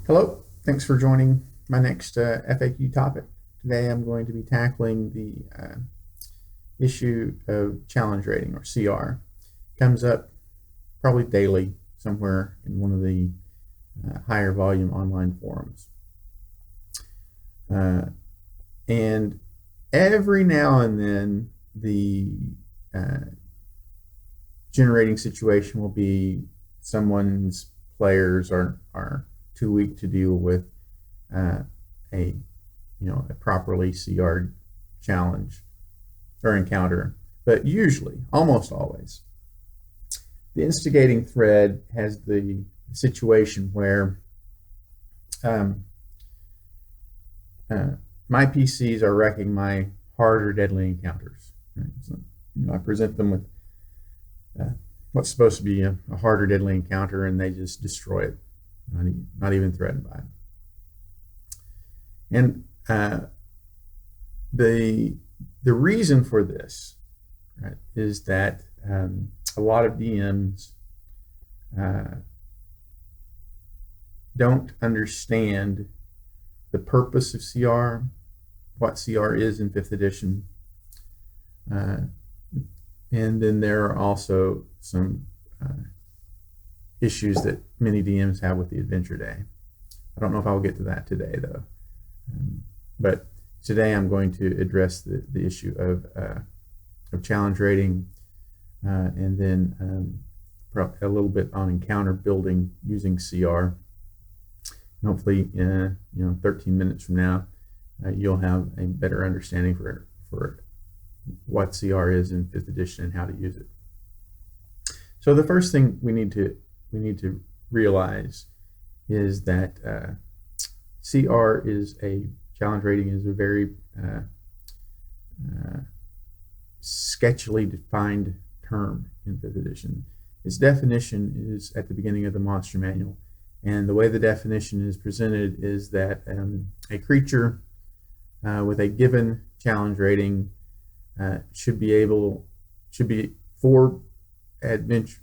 Hello, thanks for joining my next FAQ topic. Today I'm going to be tackling the issue of challenge rating, or CR. Comes up probably daily somewhere in one of the higher volume online forums. And every now and then the generating situation will be someone's players are too weak to deal with a properly CR challenge or encounter. But usually, almost always, the instigating thread has the situation where my PCs are wrecking my hard or deadly encounters. Right? So, I present them with what's supposed to be a hard or deadly encounter, and they just destroy it, not even threatened by it. And the reason for this, right, is that a lot of DMs don't understand the purpose of CR, what CR is in 5th edition, and then there are also some issues that many DMs have with the Adventure Day. I don't know if I'll get to that today, though. But today I'm going to address the issue of challenge rating, and then a little bit on encounter building using CR. And hopefully, 13 minutes from now, you'll have a better understanding for what CR is in 5th edition and how to use it. So the first thing we need to realize is that CR is a challenge rating is a very sketchily defined term in 5th edition. Its definition is at the beginning of the monster manual, and the way the definition is presented is that a creature with a given challenge rating should be for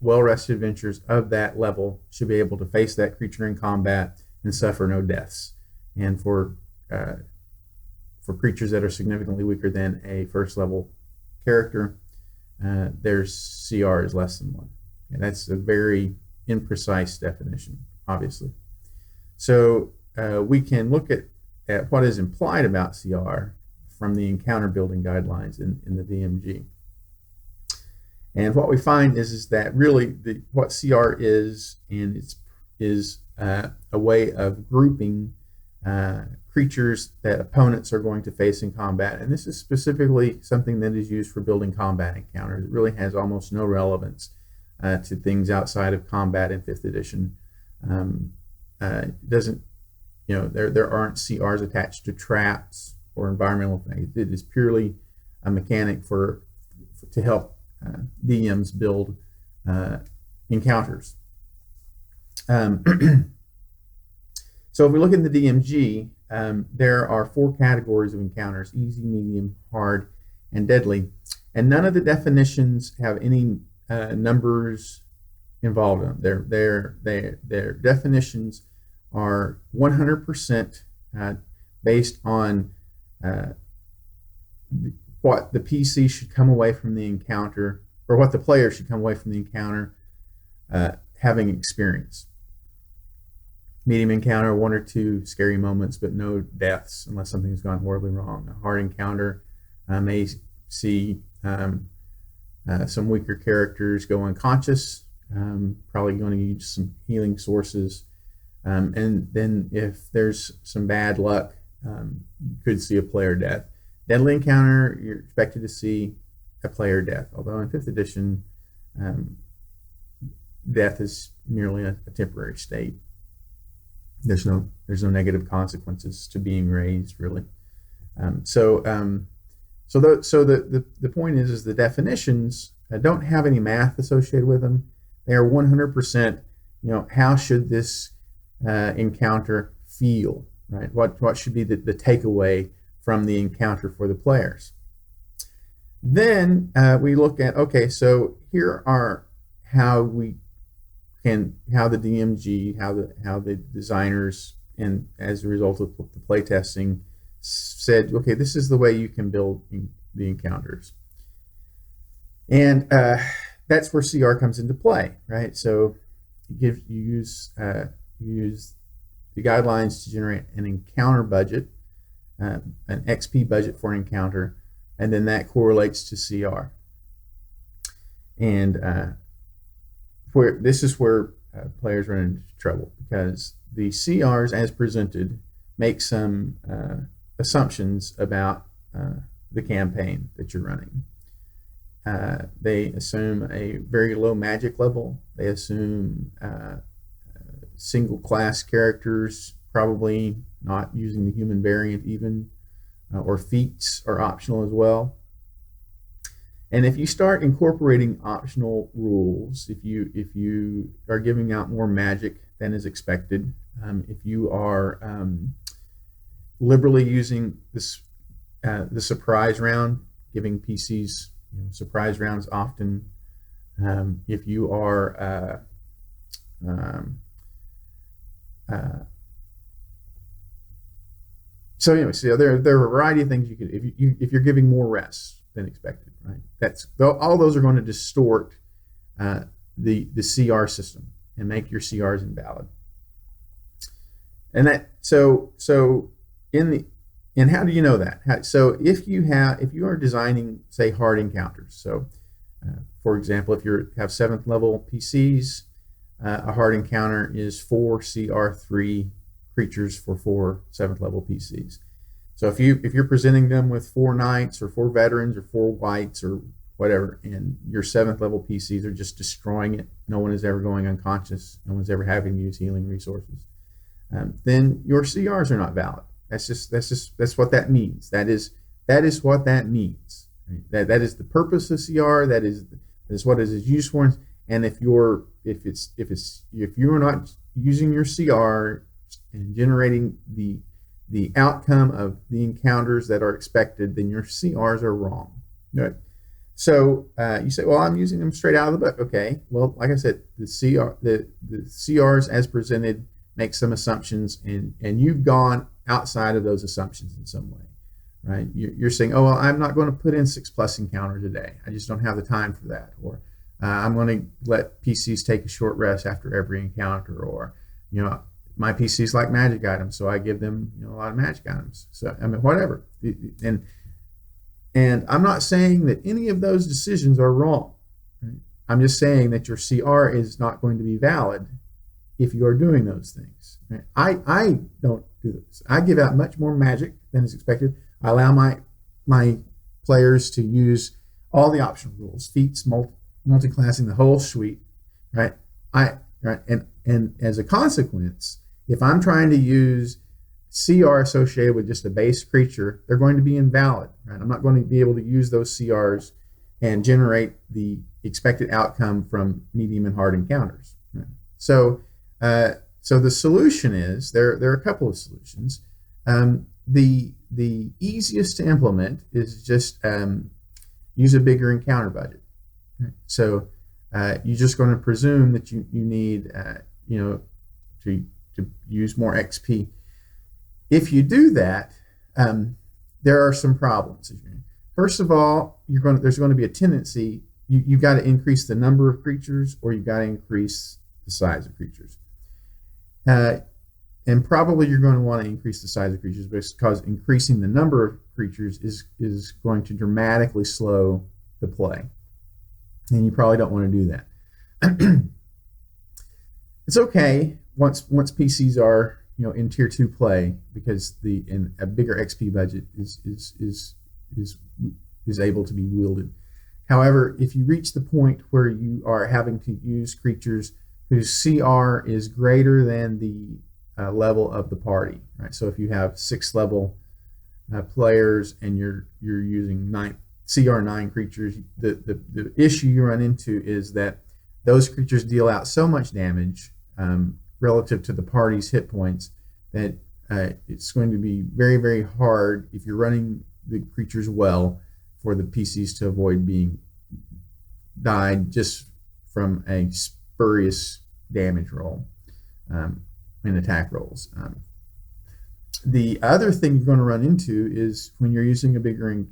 well-rested adventurers of that level should be able to face that creature in combat and suffer no deaths. And for creatures that are significantly weaker than a first level character, their CR is less than 1. And that's a very imprecise definition, obviously. So we can look at what is implied about CR from the encounter building guidelines in the DMG. And what we find is that really what CR is, and is a way of grouping creatures that opponents are going to face in combat. And this is specifically something that is used for building combat encounters. It really has almost no relevance to things outside of combat in 5th edition. It doesn't, there aren't CRs attached to traps or environmental things. It is purely a mechanic to help DMs build encounters. So if we look in the DMG, there are 4 categories of encounters: easy, medium, hard, and deadly. And none of the definitions have any numbers involved in them. Their definitions are 100% based on what the PC should come away from the encounter, or what the player should come away from the encounter having experienced. Medium encounter, 1 or 2 scary moments, but no deaths unless something has gone horribly wrong. A hard encounter may see some weaker characters go unconscious, probably going to use some healing sources. And then if there's some bad luck, you could see a player death. Deadly encounter, you're expected to see a player death, although in 5th edition, death is merely a temporary state. There's no negative consequences to being raised, really. So the point is the definitions don't have any math associated with them. They are 100%. How should this encounter feel? Right? What should be the takeaway from the encounter for the players? Then we look at, okay, so here are how the DMG, how the designers and as a result of the play testing, said, okay, this is the way you can build the encounters. And that's where CR comes into play, right? So you use the guidelines to generate an encounter budget, an XP budget for an encounter, and then that correlates to CR. And this is where players run into trouble, because the CRs as presented make some assumptions about the campaign that you're running. They assume a very low magic level. They assume single class characters, probably not using the human variant even, or feats are optional as well. And if you start incorporating optional rules, if you are giving out more magic than is expected, if you are liberally using this the surprise round, giving PCs surprise rounds often, if you are so anyway, so there are a variety of things you could, if you're giving more rests than expected, right? That's all those are going to distort the CR system and make your CRs invalid. And that so how do you know that? So if you are designing, say, hard encounters, so for example, if you have 7th level PCs, a hard encounter is 4 CR3 creatures for 4 7th level PCs. So if you're presenting them with 4 knights or 4 veterans or 4 whites or whatever, and your 7th level PCs are just destroying it, no one is ever going unconscious, no one's ever having to use healing resources, then your CRs are not valid. That's what that means. That is what that means. Right? That is the purpose of CR. That is what it is used for. And if you're not using your CR and generating the outcome of the encounters that are expected, then your CRs are wrong. Right? So you say, well, I'm using them straight out of the book. Okay. Well, like I said, the CRs as presented make some assumptions, and you've gone outside of those assumptions in some way, right? You're saying, oh, well, I'm not going to put in 6+ encounters a day. I just don't have the time for that. Or I'm going to let PCs take a short rest after every encounter. Or, my PCs like magic items, so I give them a lot of magic items. So, I mean, whatever. And I'm not saying that any of those decisions are wrong. Right? I'm just saying that your CR is not going to be valid if you are doing those things. Right? I don't do this. I give out much more magic than is expected. I allow my players to use all the optional rules, feats, multi-classing, the whole suite, right? And as a consequence, if I'm trying to use CR associated with just a base creature, they're going to be invalid, right? I'm not going to be able to use those CRs and generate the expected outcome from medium and hard encounters. Right? So the solution is there are a couple of solutions. The easiest to implement is just use a bigger encounter budget. Right? So you're just going to presume that you need to use more XP. If you do that, there are some problems. First of all, there's going to be a tendency, you've got to increase the number of creatures, or you've got to increase the size of creatures. And probably you're going to want to increase the size of creatures, because increasing the number of creatures is going to dramatically slow the play. And you probably don't want to do that. It's okay once PCs are in tier 2 play, because a bigger XP budget is able to be wielded. However, if you reach the point where you are having to use creatures whose CR is greater than the level of the party, right? So if you have 6th level players and you're using CR 9 creatures, the issue you run into is that those creatures deal out so much damage relative to the party's hit points that it's going to be very, very hard, if you're running the creatures well, for the PCs to avoid being died just from a spurious damage roll in attack rolls. The other thing you're going to run into is when you're using a bigger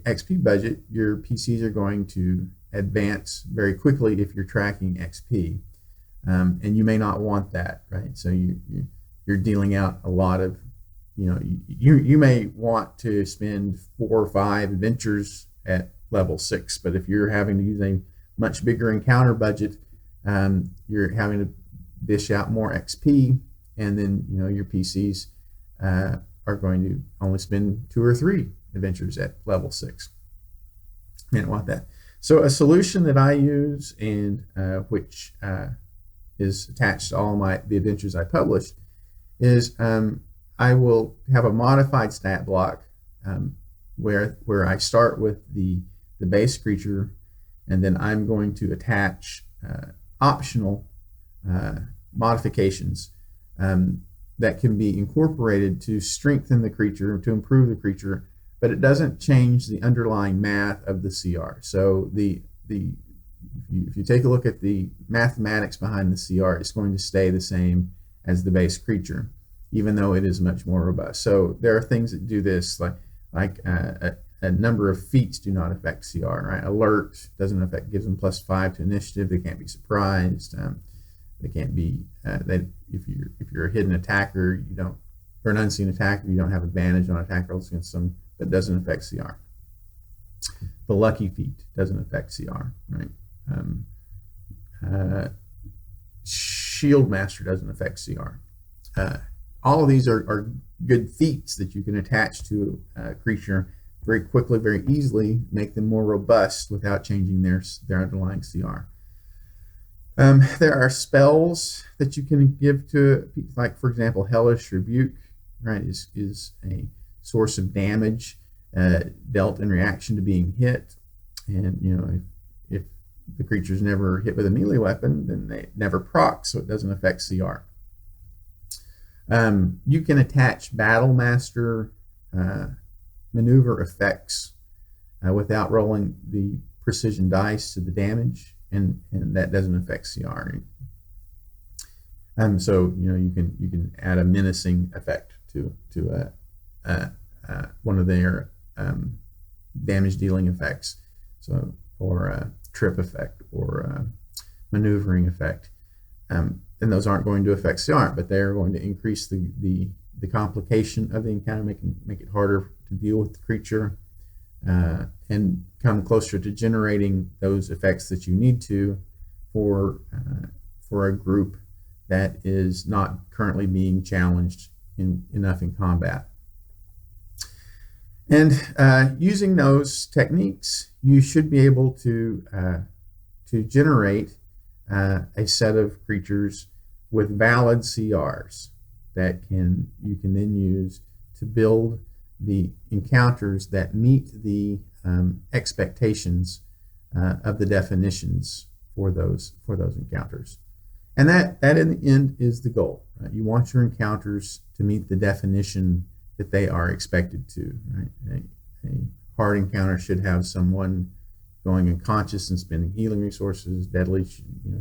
XP budget, your PCs are going to advance very quickly if you're tracking XP, and you may not want that, right? So you're dealing out a lot of, you may want to spend 4 or 5 adventures at level 6, but if you're having to use a much bigger encounter budget, you're having to dish out more XP, and then your PCs are going to only spend 2 or 3 adventures at level 6. You don't want that. So a solution that I use, and which is attached to all the adventures I publish, is I will have a modified stat block where I start with the base creature, and then I'm going to attach optional modifications that can be incorporated to strengthen the creature, to improve the creature, but it doesn't change the underlying math of the CR. So if you take a look at the mathematics behind the CR, it's going to stay the same as the base creature, even though it is much more robust. So there are things that do this, like a number of feats do not affect CR, right? Alert doesn't affect, gives them +5 to initiative. They can't be surprised. They can't be, if you're a hidden attacker, or an unseen attacker, you don't have advantage on attack rolls against them. That doesn't affect CR. The lucky feat doesn't affect CR, right? Shield Master doesn't affect CR. All of these are good feats that you can attach to a creature very quickly, very easily, make them more robust without changing their underlying CR. There are spells that you can give to, like for example, Hellish Rebuke, right? Is a source of damage dealt in reaction to being hit, and if the creature's never hit with a melee weapon, then they never proc, so it doesn't affect CR. You can attach Battle Master maneuver effects without rolling the precision dice to the damage, and that doesn't affect CR. So you can add a menacing effect to one of their damage dealing effects, so or a trip effect or a maneuvering effect, and those aren't going to affect CR, but they are going to increase the complication of the encounter, make it harder to deal with the creature, and come closer to generating those effects that you need to for a group that is not currently being challenged enough in combat. And using those techniques, you should be able to generate a set of creatures with valid CRs that you can then use to build the encounters that meet the expectations of the definitions for those encounters. And that in the end is the goal, right? You want your encounters to meet the definition that they are expected to, right? A hard encounter should have someone going unconscious and spending healing resources. Deadly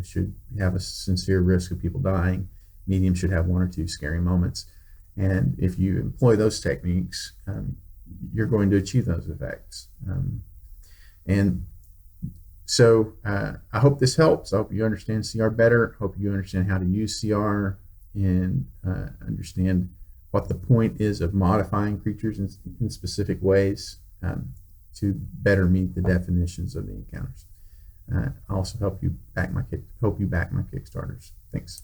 should have a sincere risk of people dying. Medium should have 1 or 2 scary moments. And if you employ those techniques, you're going to achieve those effects. And so I hope this helps. I hope you understand CR better. I hope you understand how to use CR and understand what the point is of modifying creatures in specific ways to better meet the definitions of the encounters. I also hope you back my Kickstarters. Thanks.